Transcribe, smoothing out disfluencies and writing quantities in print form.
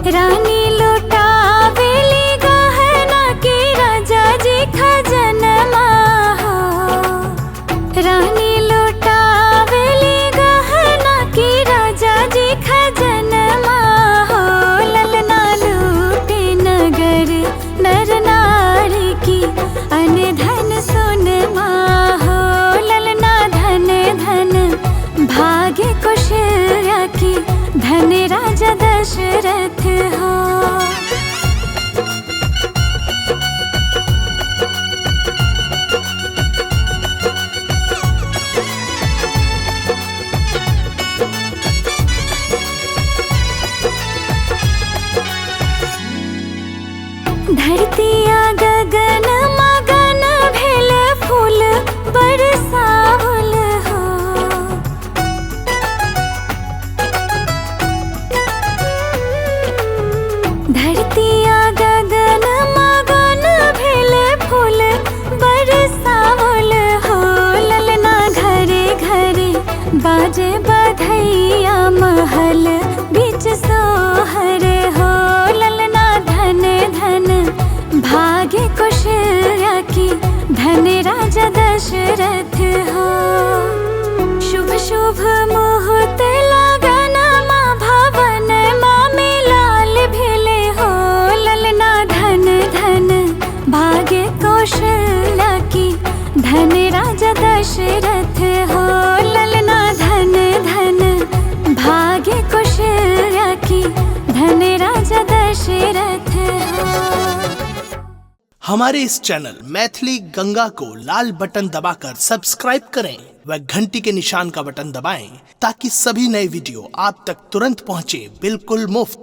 रानी लुटावेली गहना के राजा जी खजनमा हो। रानी लुटावेली गहना के राजा जी खजनमा हो। ललना लूटे नगर नर नारी की अन धन सोनमा हो। ललना धन धन भाग्य कुशल्या की धन राजा दशरथ हो। धरतिया गगन मगन भेल फूल बरसावल हो। धरतिया गगन मगन भेल फूल बरसावल हो। ललना घरे घरे बाजे बधैया महल बीच सोहर हो। ललना धन धन भाग्य कुशल्या की धन राजा दशरथ हो। शुभ शुभ मुहूर्त लगन माँ भवन माँ में लाल भेले हो। ललना धन धन भाग्य कौशल्या की धन राजा दशरथ हो। ललना धन धन भाग्य कौशल्या की धन राजा दशरथ हो। हमारे इस चैनल मैथिली गंगा को लाल बटन दबाकर सब्सक्राइब करें व घंटी के निशान का बटन दबाएं ताकि सभी नए वीडियो आप तक तुरंत पहुंचे बिल्कुल मुफ्त।